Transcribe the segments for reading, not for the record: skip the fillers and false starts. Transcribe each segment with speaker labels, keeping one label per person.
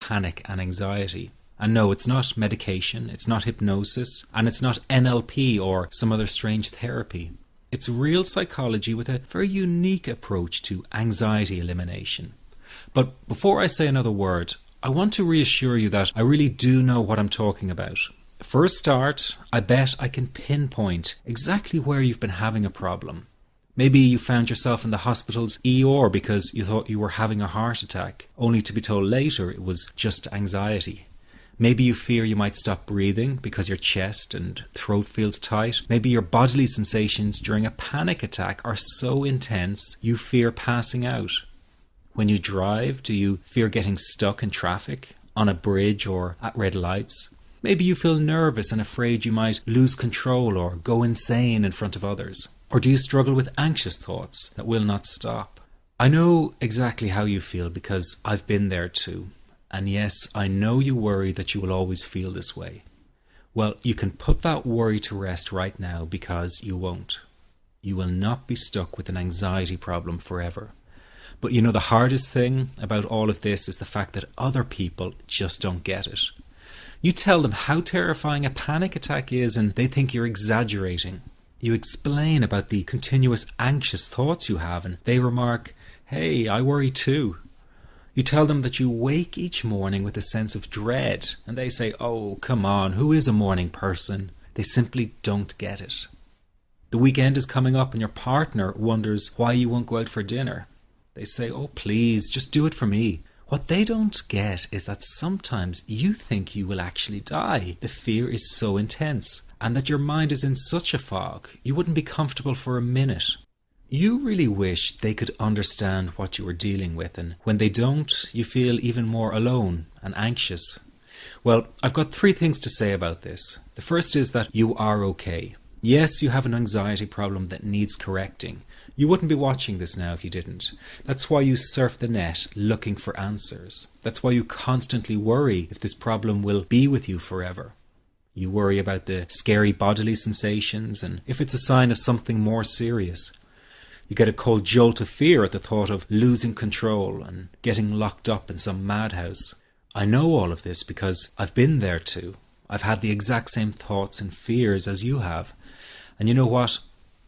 Speaker 1: panic and anxiety. And no, it's not medication, it's not hypnosis, and it's not NLP or some other strange therapy. It's real psychology with a very unique approach to anxiety elimination. But before I say another word, I want to reassure you that I really do know what I'm talking about. For a start, I bet I can pinpoint exactly where you've been having a problem. Maybe you found yourself in the hospital's ER because you thought you were having a heart attack, only to be told later it was just anxiety. Maybe you fear you might stop breathing because your chest and throat feels tight. Maybe your bodily sensations during a panic attack are so intense you fear passing out. When you drive, do you fear getting stuck in traffic, on a bridge or at red lights? Maybe you feel nervous and afraid you might lose control or go insane in front of others. Or do you struggle with anxious thoughts that will not stop? I know exactly how you feel because I've been there too. And yes, I know you worry that you will always feel this way. Well, you can put that worry to rest right now because you won't. You will not be stuck with an anxiety problem forever. But you know, the hardest thing about all of this is the fact that other people just don't get it. You tell them how terrifying a panic attack is and they think you're exaggerating. You explain about the continuous anxious thoughts you have and they remark, "Hey, I worry too." You tell them that you wake each morning with a sense of dread and they say, "Oh, come on, who is a morning person?" They simply don't get it. The weekend is coming up and your partner wonders why you won't go out for dinner. They say, "Oh, please, just do it for me." What they don't get is that sometimes you think you will actually die. The fear is so intense and that your mind is in such a fog, you wouldn't be comfortable for a minute. You really wish they could understand what you are dealing with, and when they don't, you feel even more alone and anxious. Well, I've got 3 things to say about this. The first is that you are okay. Yes, you have an anxiety problem that needs correcting. You wouldn't be watching this now if you didn't. That's why you surf the net looking for answers. That's why you constantly worry if this problem will be with you forever. You worry about the scary bodily sensations and if it's a sign of something more serious. You get a cold jolt of fear at the thought of losing control and getting locked up in some madhouse. I know all of this because I've been there too. I've had the exact same thoughts and fears as you have. And you know what?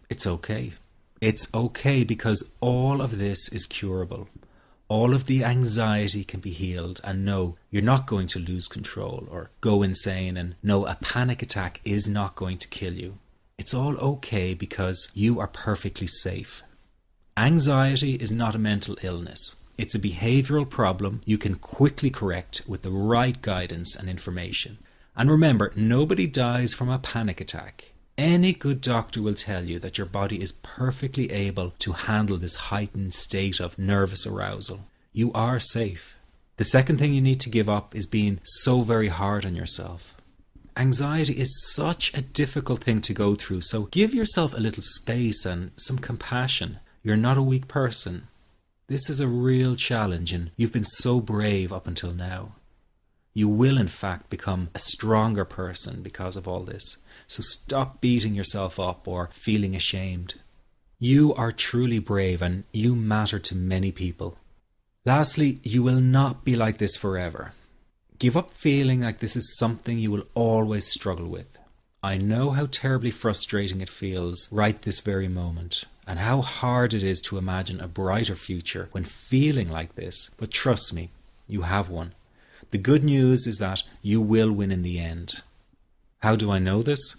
Speaker 1: It's okay. It's okay because all of this is curable. All of the anxiety can be healed, and no, you're not going to lose control or go insane, and no, a panic attack is not going to kill you. It's all okay because you are perfectly safe. Anxiety is not a mental illness. It's a behavioral problem you can quickly correct with the right guidance and information. And remember, nobody dies from a panic attack. Any good doctor will tell you that your body is perfectly able to handle this heightened state of nervous arousal. You are safe. The second thing you need to give up is being so very hard on yourself. Anxiety is such a difficult thing to go through, so give yourself a little space and some compassion. You're not a weak person. This is a real challenge and you've been so brave up until now. You will in fact become a stronger person because of all this. So stop beating yourself up or feeling ashamed. You are truly brave and you matter to many people. Lastly, you will not be like this forever. Give up feeling like this is something you will always struggle with. I know how terribly frustrating it feels right this very moment, and how hard it is to imagine a brighter future when feeling like this, but trust me, you have one. The good news is that you will win in the end. How do I know this?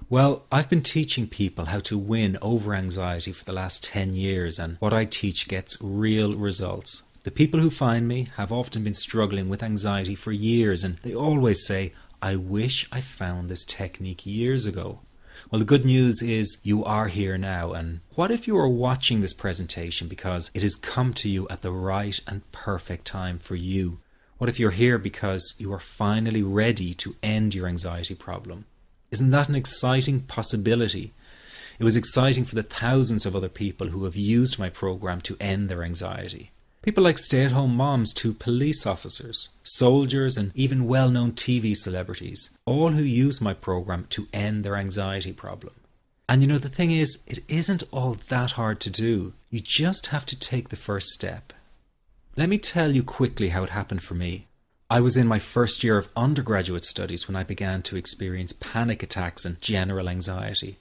Speaker 1: Well, I've been teaching people how to win over anxiety for the last 10 years, and what I teach gets real results. The people who find me have often been struggling with anxiety for years, and they always say, "I wish I found this technique years ago." Well, the good news is you are here now, and what if you are watching this presentation because it has come to you at the right and perfect time for you? What if you're here because you are finally ready to end your anxiety problem? Isn't that an exciting possibility? It was exciting for the thousands of other people who have used my program to end their anxiety. People like stay-at-home moms to police officers, soldiers, and even well-known TV celebrities, all who use my program to end their anxiety problem. And you know, the thing is, it isn't all that hard to do. You just have to take the first step. Let me tell you quickly how it happened for me. I was in my first year of undergraduate studies when I began to experience panic attacks and general anxiety.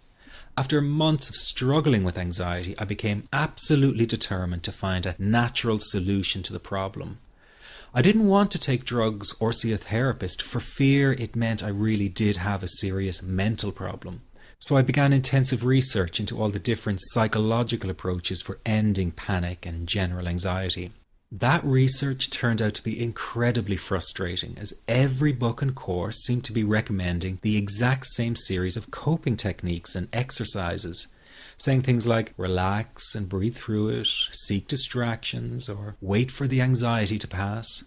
Speaker 1: After months of struggling with anxiety, I became absolutely determined to find a natural solution to the problem. I didn't want to take drugs or see a therapist for fear it meant I really did have a serious mental problem. So I began intensive research into all the different psychological approaches for ending panic and general anxiety. That research turned out to be incredibly frustrating, as every book and course seemed to be recommending the exact same series of coping techniques and exercises, saying things like relax and breathe through it, seek distractions, or wait for the anxiety to pass.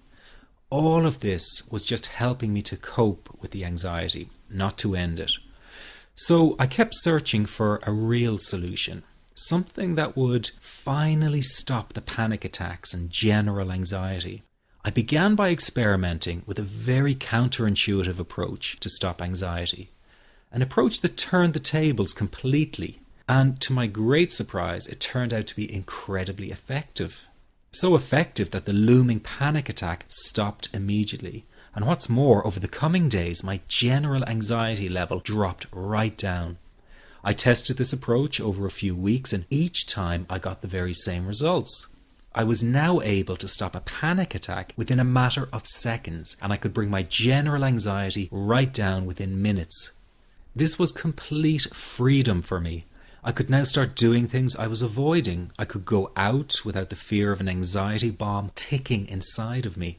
Speaker 1: All of this was just helping me to cope with the anxiety, not to end it. So I kept searching for a real solution, something that would finally stop the panic attacks and general anxiety. I began by experimenting with a very counterintuitive approach to stop anxiety, an approach that turned the tables completely, and to my great surprise, it turned out to be incredibly effective. So effective that the looming panic attack stopped immediately. And what's more, over the coming days, my general anxiety level dropped right down. I tested this approach over a few weeks, and each time I got the very same results. I was now able to stop a panic attack within a matter of seconds, and I could bring my general anxiety right down within minutes. This was complete freedom for me. I could now start doing things I was avoiding. I could go out without the fear of an anxiety bomb ticking inside of me.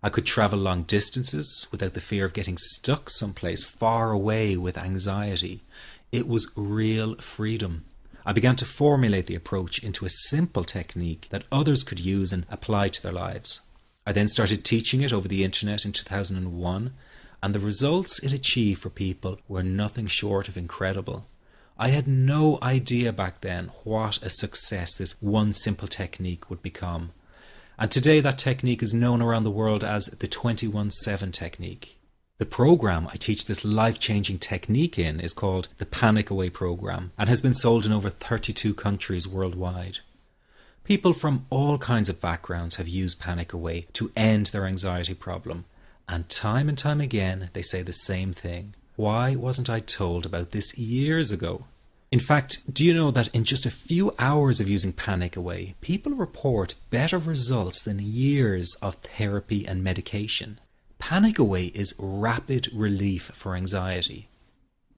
Speaker 1: I could travel long distances without the fear of getting stuck someplace far away with anxiety. It was real freedom. I began to formulate the approach into a simple technique that others could use and apply to their lives. I then started teaching it over the internet in 2001, and the results it achieved for people were nothing short of incredible. I had no idea back then what a success this one simple technique would become. And today that technique is known around the world as the 21-7 technique. The program I teach this life-changing technique in is called the Panic Away program and has been sold in over 32 countries worldwide. People from all kinds of backgrounds have used Panic Away to end their anxiety problem. And time again they say the same thing. Why wasn't I told about this years ago? In fact, do you know that in just a few hours of using Panic Away, people report better results than years of therapy and medication? Panic Away is rapid relief for anxiety.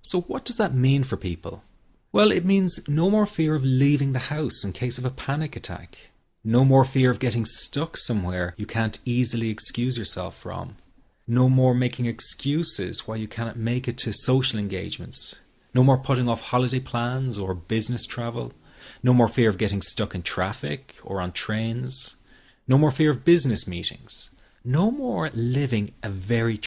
Speaker 1: So what does that mean for people? Well, it means no more fear of leaving the house in case of a panic attack. No more fear of getting stuck somewhere you can't easily excuse yourself from. No more making excuses why you cannot make it to social engagements. No more putting off holiday plans or business travel. No more fear of getting stuck in traffic or on trains. No more fear of business meetings. No more living a very